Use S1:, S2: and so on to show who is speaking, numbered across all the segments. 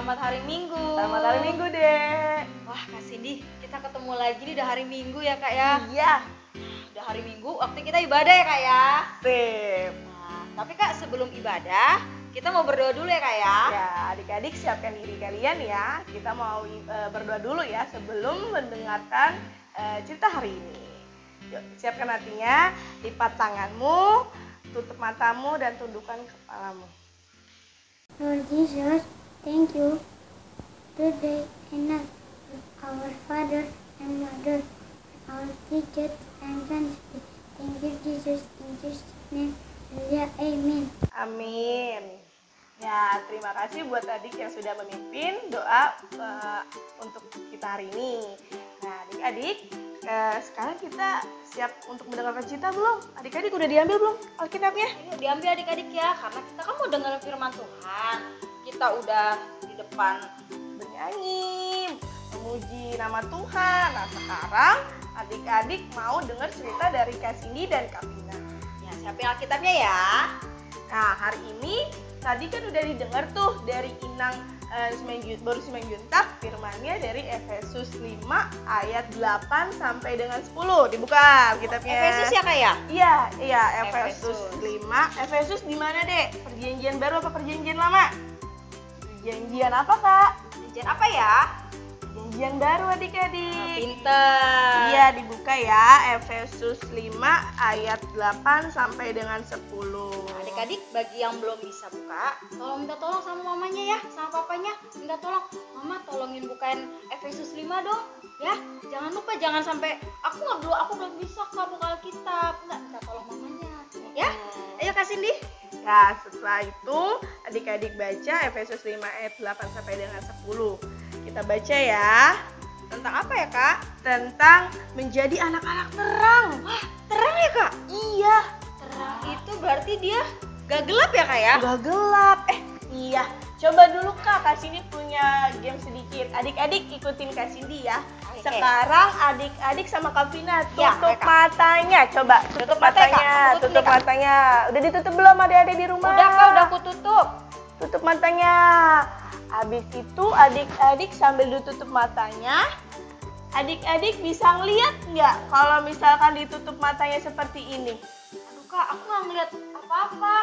S1: Selamat hari Minggu.
S2: Selamat hari Minggu, Dek.
S1: Wah, Kak Cindy, kita ketemu lagi nih, udah hari Minggu ya, Kak ya.
S2: Iya.
S1: Udah hari Minggu, waktu kita ibadah ya, Kak ya.
S2: Sip.
S1: Nah, tapi Kak, sebelum ibadah, kita mau berdoa dulu ya, Kak ya.
S2: Ya, adik-adik siapkan diri kalian ya. Kita mau berdoa dulu ya sebelum mendengarkan cerita hari ini. Yuk, siapkan hatinya, lipat tanganmu, tutup matamu dan tundukkan kepalamu.
S3: Lord Jesus, thank you. Today and our father and mother, our teachers and friends. Thank you, Jesus. In Jesus' name, amen.
S2: Amin. Ya, terima kasih buat adik yang sudah memimpin doa untuk kita hari ini. Nah, adik-adik, sekarang kita siap untuk mendengarkan cerita belum? Adik-adik udah diambil belum Alkitabnya?
S1: Ayo diambil adik-adik ya, karena kita kan mau dengar firman Tuhan. Kita udah di depan
S2: bernyanyi, memuji nama Tuhan. Nah, sekarang adik-adik mau dengar cerita dari Kak Cindy dan Kak Vina.
S1: ya, siapin Alkitabnya ya.
S2: Nah, hari ini tadi kan udah didengar tuh dari Inang baru Simanjuntak firmannya dari Efesus 5 ayat 8 sampai dengan 10. Dibuka Alkitabnya.
S1: Efesus ya, Kak ya?
S2: Iya, Efesus 5. Efesus di mana, Dek? Perjanjian baru apa perjanjian lama? Perjanjian apa, Kak?
S1: Perjanjian apa ya?
S2: Perjanjian baru, adik-adik.
S1: Pinter.
S2: Iya, dibuka ya. Efesus 5 ayat 8 sampai dengan 10.
S1: Adik-adik, bagi yang belum bisa buka, tolong minta tolong sama mamanya ya, sama papanya. Minta tolong, Mama tolongin bukain Efesus 5 dong. Ya, jangan lupa, jangan sampai aku belum bisa Kak buka Alkitab. Enggak, minta tolong mamanya. Ya, ayo Kak Cindy.
S2: Ya, setelah itu adik-adik baca Efesus 5 ayat 8 sampai dengan 10. Kita baca ya.
S1: Tentang apa ya, Kak?
S2: Tentang menjadi anak-anak terang.
S1: Wah, terang ya, Kak?
S2: Iya.
S1: Terang itu berarti dia gak gelap ya, Kak ya?
S2: Gak gelap. Iya. Coba dulu Kak Cindy punya game sedikit. Adik-adik ikutin Kak Cindy ya.
S1: Oke.
S2: Sekarang adik-adik sama Kak Vina
S1: Ya,
S2: tutup
S1: Kak.
S2: matanya. Coba tutup
S1: matanya, Kak.
S2: matanya.
S1: Aku tutup
S2: Tutup
S1: nih, Kak.
S2: matanya. Udah ditutup belum adik-adik di rumah?
S1: Udah, Kak, udah aku tutup.
S2: Tutup matanya. Habis itu adik-adik sambil ditutup matanya, adik-adik bisa ngeliat nggak kalau misalkan ditutup matanya seperti ini?
S1: Aduh, Kak, aku gak ngeliat apa-apa.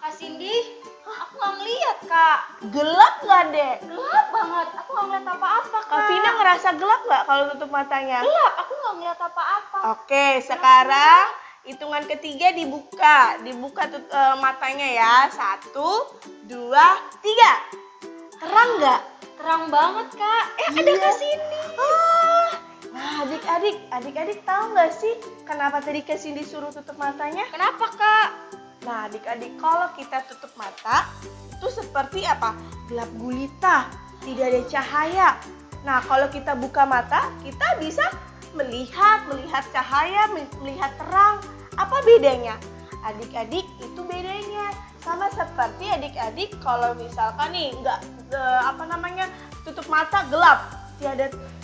S1: Kak Cindy, aku gak ngeliat, Kak.
S2: Gelap nggak, Dek?
S1: Gelap banget, aku gak ngeliat apa-apa, Kak.
S2: Kak Vina ngerasa gelap nggak kalau tutup matanya?
S1: Gelap, aku gak ngeliat apa-apa.
S2: Oke, sekarang hitungan ketiga dibuka. Dibuka matanya ya. 1, 2, 3. Terang nggak?
S1: Terang banget, Kak. Ada
S2: Iya.
S1: Kak Cindy.
S2: Nah, adik-adik tahu nggak sih kenapa tadi Kak Cindy disuruh tutup matanya?
S1: Kenapa, Kak?
S2: Nah, adik-adik, kalau kita tutup mata, itu seperti apa? Gelap gulita, tidak ada cahaya. Nah, kalau kita buka mata, kita bisa melihat cahaya, melihat terang. Apa bedanya? Adik-adik, itu bedanya. Sama seperti adik-adik kalau misalkan nih tutup mata gelap.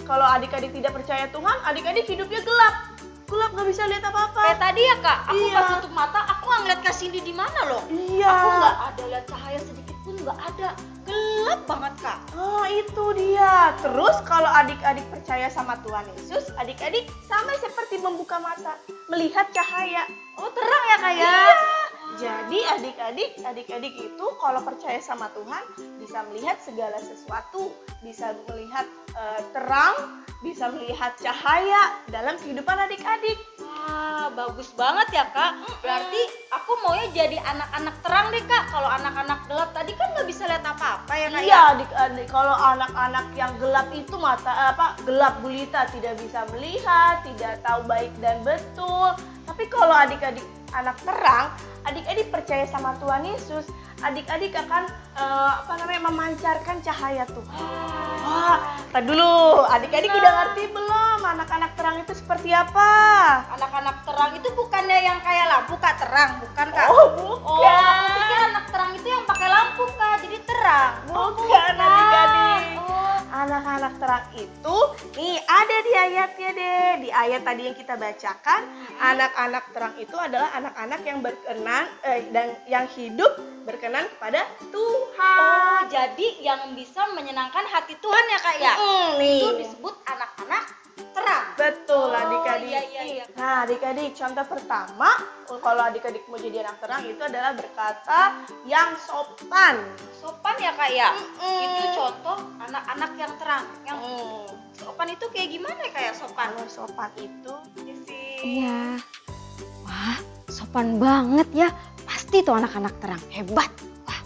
S2: Kalau adik-adik tidak percaya Tuhan, adik-adik hidupnya gelap. Gelap, nggak bisa lihat apa-apa.
S1: Kayak tadi ya, Kak. Aku
S2: Iya.
S1: pas tutup mata, aku gak ngeliat Kak Cindy di mana loh.
S2: Iya.
S1: Aku gak ada lihat cahaya sedikit pun, gak ada. Gelap banget, Kak.
S2: Oh, itu dia. Terus kalau adik-adik percaya sama Tuhan Yesus, adik-adik sama seperti membuka mata, melihat cahaya.
S1: Oh, terang ya, Kak ya?
S2: Iya. Jadi adik-adik itu kalau percaya sama Tuhan bisa melihat segala sesuatu, bisa melihat terang, bisa melihat cahaya dalam kehidupan adik-adik.
S1: Wah, bagus banget ya, Kak. Berarti aku maunya jadi anak-anak terang deh, Kak. Kalau anak-anak gelap tadi kan nggak bisa lihat apa-apa ya, Kak.
S2: Iya, adik-adik, kalau anak-anak yang gelap itu gelap gulita, tidak bisa melihat, tidak tahu baik dan betul. Tapi kalau adik-adik anak terang, adik-adik percaya sama Tuhan Yesus, adik-adik akan memancarkan cahaya Tuhan. Wah, tar dulu, adik-adik udah ngerti belum anak-anak terang itu seperti apa?
S1: Anak-anak terang itu bukannya yang kayak lampu, Kak, terang, bukan, Kak?
S2: Oh, bukan.
S1: Oh, aku pikir anak terang itu yang pakai lampu, Kak, jadi terang.
S2: Bukan, adik-adik.
S1: Oh.
S2: anak-anak terang itu, nih ada di ayatnya deh. Di ayat tadi yang kita bacakan, anak-anak terang itu adalah anak-anak yang berkenan dan yang hidup berkenan kepada Tuhan.
S1: Oh, jadi yang bisa menyenangkan hati Tuhan ya Kak ya?
S2: Nih.
S1: Itu disebut anak-anak terang.
S2: Betul,
S1: Oh,
S2: adik-adik.
S1: iya.
S2: Nah, adik-adik, contoh pertama kalau adik-adik mau jadi anak terang itu adalah berkata yang sopan.
S1: Sopan ya Kak ya? Itu contoh anak-anak yang terang. Yang sopan itu kayak gimana ya Kak ya sopan?
S2: Kalau sopan itu
S4: Iya. Wah, sopan banget ya. Pasti tuh anak-anak terang. Hebat. Wah,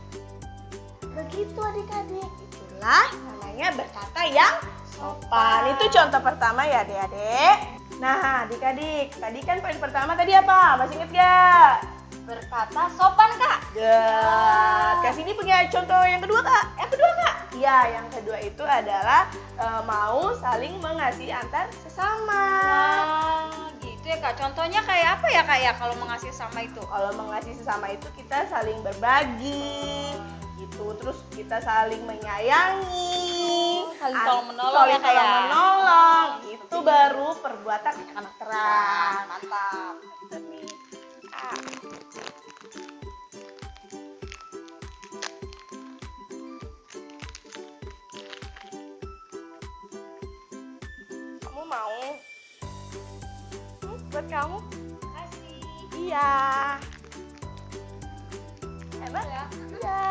S2: begitu adik-adik. Itulah namanya berkata yang sopan. Itu contoh pertama ya adik-adik. Nah, adik-adik, tadi kan poin pertama tadi apa? Masih inget gak?
S1: Berkata sopan Kak.
S2: Kak Sini punya contoh yang kedua Kak? Yang kedua Kak? Iya, yang kedua itu adalah mau saling mengasihi antar sesama.
S1: Gitu ya Kak. Contohnya kayak apa ya Kak ya kalau mengasihi sama itu?
S2: Kalau mengasihi sesama itu kita saling berbagi gitu, terus kita saling menyayangi,
S1: Saling tolong-menolong ya, Kak, ya?
S2: menolong. Itu baru perbuatan anak terang.
S1: Mantap.
S2: Kamu mau? Buat kamu?
S1: Kasih.
S2: Iya. Hebat
S1: Ya.
S2: Iya.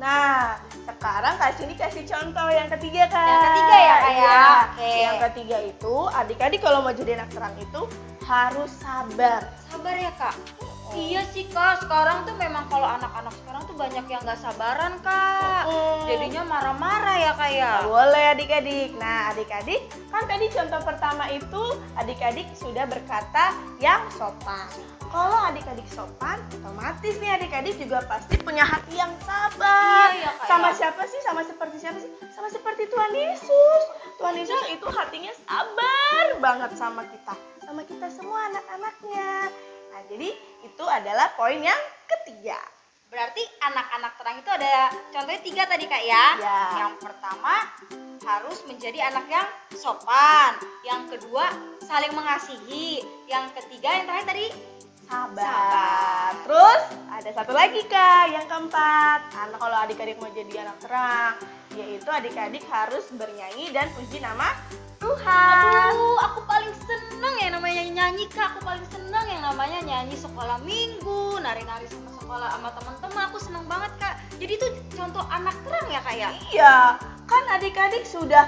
S2: Nah, sekarang Sini kasih contoh yang ketiga Kak.
S1: Yang ketiga ya, Kak, ya?
S2: Iya.
S1: Oke.
S2: Yang ketiga itu adik-adik kalau mau jadi anak terang itu harus sabar.
S1: Sabar ya Kak. Iya sih Kak, sekarang tuh memang kalau anak-anak sekarang tuh banyak yang gak sabaran Kak. Jadinya marah-marah ya Kak ya.
S2: Boleh adik-adik. Nah adik-adik kan tadi contoh pertama itu adik-adik sudah berkata yang sopan. Kalau adik-adik sopan, otomatis nih adik-adik juga pasti punya hati yang sabar.
S1: Iya, Kak,
S2: Sama
S1: ya.
S2: siapa sih? Sama seperti siapa sih? Sama seperti Tuhan Yesus. Tuhan Yesus itu hatinya sabar banget sama kita semua anak-anaknya. Nah jadi itu adalah poin yang ketiga.
S1: Berarti anak-anak terang itu ada contohnya 3 tadi Kak ya.
S2: Ya.
S1: Yang pertama harus menjadi anak yang sopan. Yang kedua saling mengasihi. Yang ketiga yang terakhir tadi
S2: Sabar. Terus ada satu lagi Kak, yang keempat. Kalau adik-adik mau jadi anak terang, yaitu adik-adik harus bernyanyi dan puji nama Tuhan.
S1: Aduh, aku paling seneng yang namanya nyanyi Kak. Aku paling seneng yang namanya nyanyi sekolah minggu, nari-nari sama sekolah sama teman-teman. Aku seneng banget Kak. Jadi itu contoh anak terang ya Kak ya?
S2: Iya, kan adik-adik sudah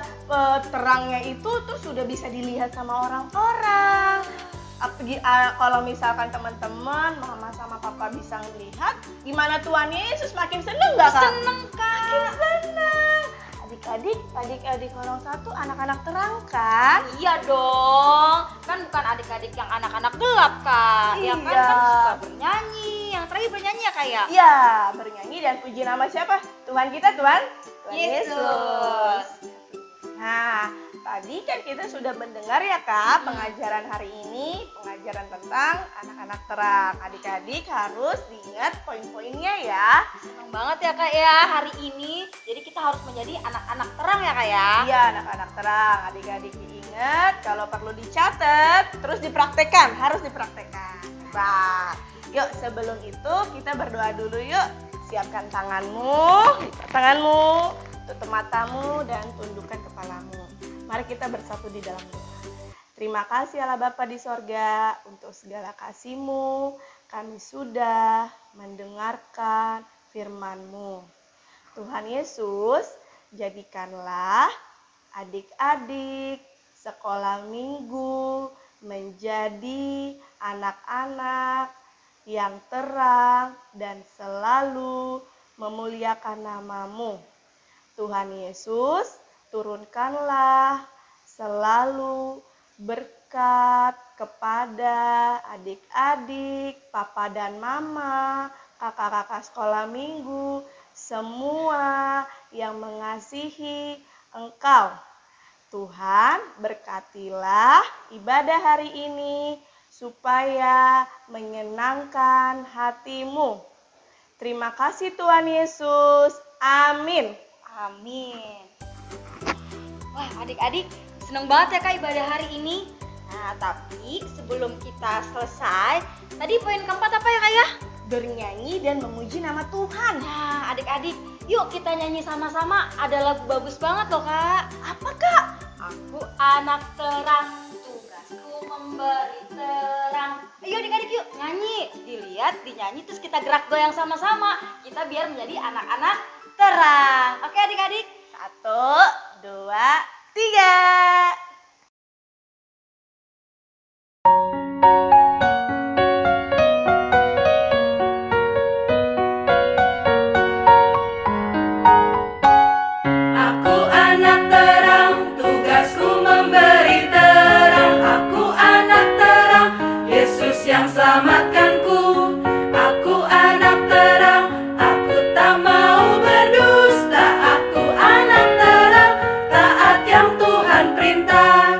S2: terangnya itu tuh sudah bisa dilihat sama orang-orang. Kalau misalkan teman-teman, mama sama papa bisa melihat, gimana Tuhan Yesus makin seneng gak Kak?
S1: Seneng Kak.
S2: Makin seneng. Adik-adik 01 anak-anak terang kan?
S1: Iya dong. Kan bukan adik-adik yang anak-anak gelap Kak. Yang kan
S2: Iya.
S1: suka bernyanyi. Yang terakhir bernyanyi ya Kak ya?
S2: Iya, bernyanyi dan puji nama siapa? Tuhan kita, Tuhan
S1: Yesus.
S2: Nah, tadi kan kita sudah mendengar ya Kak pengajaran hari ini, pengajaran tentang anak-anak terang. Adik-adik harus diingat poin-poinnya ya.
S1: Seneng banget ya Kak ya hari ini. Jadi kita harus menjadi anak-anak terang ya Kak ya?
S2: Iya, anak-anak terang. Adik-adik diingat, kalau perlu dicatat, terus dipraktekkan, harus dipraktekkan. Hebat. Yuk, sebelum itu kita berdoa dulu yuk. Siapkan tanganmu, tutup matamu dan tundukkan kepalamu. Mari kita bersatu di dalam doa. Terima kasih Allah Bapa di sorga untuk segala kasih-Mu. Kami sudah mendengarkan firman-Mu. Tuhan Yesus, jadikanlah adik-adik sekolah minggu menjadi anak-anak yang terang dan selalu memuliakan nama-Mu. Tuhan Yesus, turunkanlah selalu berkat kepada adik-adik, papa dan mama, kakak-kakak sekolah minggu, semua yang mengasihi Engkau. Tuhan, berkatilah ibadah hari ini supaya menyenangkan hati-Mu. Terima kasih Tuhan Yesus. Amin.
S1: Amin. Wah, adik-adik seneng banget ya Kak ibadah hari ini. Nah, tapi sebelum kita selesai, tadi poin keempat apa ya Kak ya?
S2: Bernyanyi dan memuji nama Tuhan.
S1: Nah, adik-adik, yuk kita nyanyi sama-sama. Ada lagu bagus banget loh Kak.
S2: Apa Kak?
S1: Aku anak terang, tugasku memberi terang. Ayo adik-adik yuk nyanyi. Dilihat, dinyanyi terus kita gerak goyang sama-sama. Kita biar menjadi anak-anak terang. Oke adik-adik?
S2: 1, 2, 3.
S5: Aku anak terang, tugasku memberi terang. Aku anak terang, Yesus yang selamatkanku. Aku anak terang, aku tak mau berdusta. Aku anak terang, taat yang Tuhan perintah.